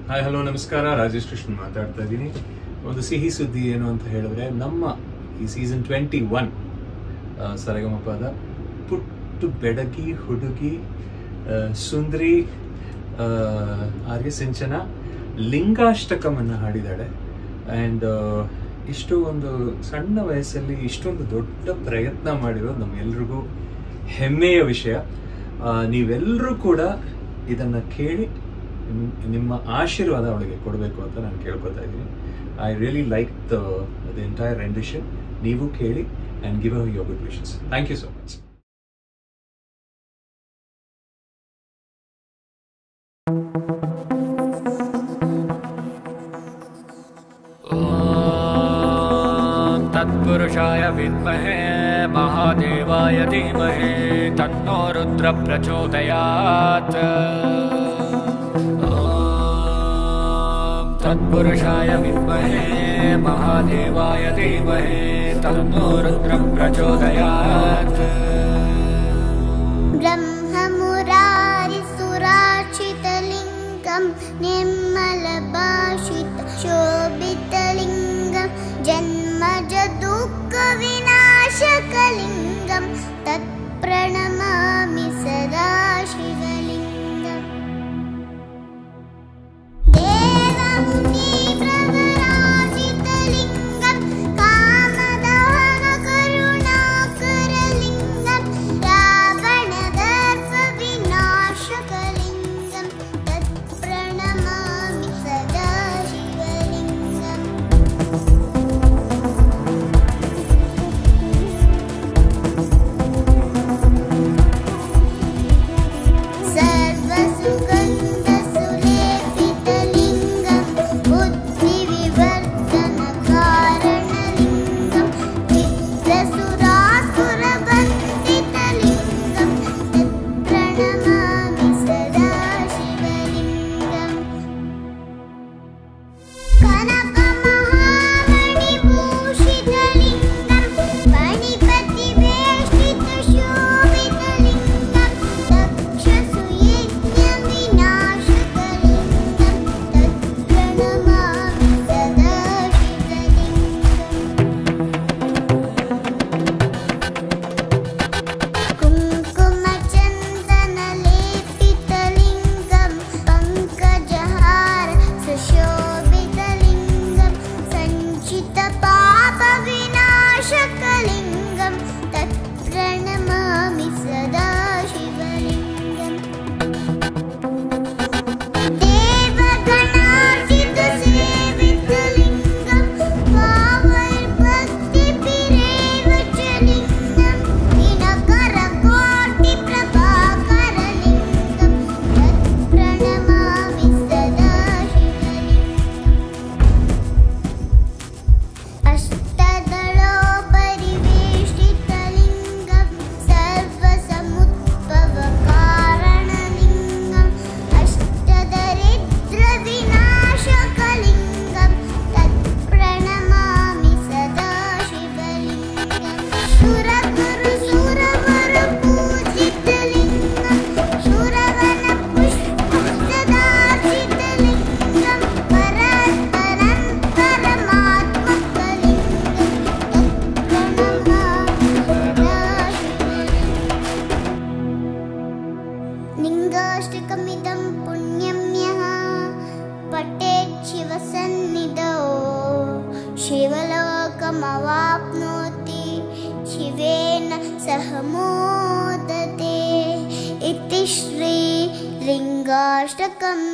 Hi hello ನಮಸ್ಕಾರ, ರಾಜೇಶ್ ಕೃಷ್ಣನ್ ಮಾತಾಡ್ತಾ ಇದ್ದೀನಿ. ಒಂದು ಸಿಹಿ ಸುದ್ದಿ ಏನು ಅಂತ ಹೇಳಿದ್ರೆ, ನಮ್ಮ ಈ ಸೀಸನ್ 21 ಸರಿಗಮಪದ ಪುಟ್ಟು ಬೆಡಗಿ ಹುಡುಗಿ ಸುಂದರಿ ಆರ್ಯ ಸಿಂಚನ ಲಿಂಗಾಷ್ಟಕಮನ್ನು ಹಾಡಿದ್ದಾಳೆ. ಆ್ಯಂಡ್ ಇಷ್ಟು ಒಂದು ಸಣ್ಣ ವಯಸ್ಸಲ್ಲಿ ಇಷ್ಟೊಂದು ದೊಡ್ಡ ಪ್ರಯತ್ನ ಮಾಡಿರೋದು ನಮ್ಮೆಲ್ರಿಗೂ ಹೆಮ್ಮೆಯ ವಿಷಯ. ನೀವೆಲ್ಲರೂ ಕೂಡ ಇದನ್ನು ಕೇಳಿ ನಿಮ್ಮ ಆಶೀರ್ವಾದ ಅವಳಿಗೆ ಕೊಡಬೇಕು ಅಂತ ನಾನು ಕೇಳ್ಕೊತಾ ಇದ್ದೀನಿ. I really like the entire rendition. ನೀವು ಕೇಳಿ and give her your good wishes. Thank you so much. तत्पुरुषाय विद्महे महादेवाय धीमहि तन्नो रुद्र प्रचोदयात्. तत्पुरुषाय विद्महे महादेवाय धीमहि तन्नो रुद्र प्रचोदयात्. ब्रह्ममुरारिसुरार्चितलिङ्गं निर्मलभाषित शोभितलिङ्गं जन्मजदुःखविनाशकलिङ्गं तत्प्रणमामि सदा शिवलिङ्गम्. देवमुनिप्रवराजितलिङ्गं कामदहनकरुणाकरलिङ्गं रावणदर्पविनाशकलिङ्गं तत्प्रणमामि सदा शिवलिङ्गम्. सर्वसुगन्धसुलेपितलिङ्गं बुद्धिविवर्धनकारणलिङ्गं विद्रसुरासुरबन्धितलिङ्गं तत्प्रणमामि सदा शिवलिङ्गम्. कनकमहामणिभूषितलिङ्गं फणिपतिवेष्टितशोभितलिङ्गं दक्षसुयज्ञविनाशकलिङ्गं तत्प्रणमामि सदा शिवलिङ्गम्. कुङ्कुमचन्दनलेपितलिङ्गं पङ्कजहार सुशोभितलिङ्गं सञ्चितपापविनाशकलिङ्गं तत्प्रणमामि सदा शिवलिङ्गम्. देवगणार्चितसेवितलिङ्गं भावैर्भक्तिभिरेव च लिङ्गं दिनकरकोटिप्रभाकरलिङ्गं तत्प्रणमामि सदा शिवलिङ्गम्. अष्टदलोपरिवेष्टितलिङ्गं सर्वसमुद्भवकारणलिङ्गं अष्टदरिद्रविनाशकलिङ्गं तत्प्रणमामि सदा शिवलिङ्गम्. सुरगुरुसुरवरपूजितलिङ्गं सुरवनपुष्पसदार्चितलिङ्गं परस्परं परमात्मकलिङ्गं तत्प्रणमामि सदा शिवलिङ्गम्. लिङ्गाष्टकमिदं पुण्यं यः पठेत् शिवसन्निधौ शिवलोकमवाप्नोति शिवेन सह मोदते इति श्री लिङ्गाष्टकम्.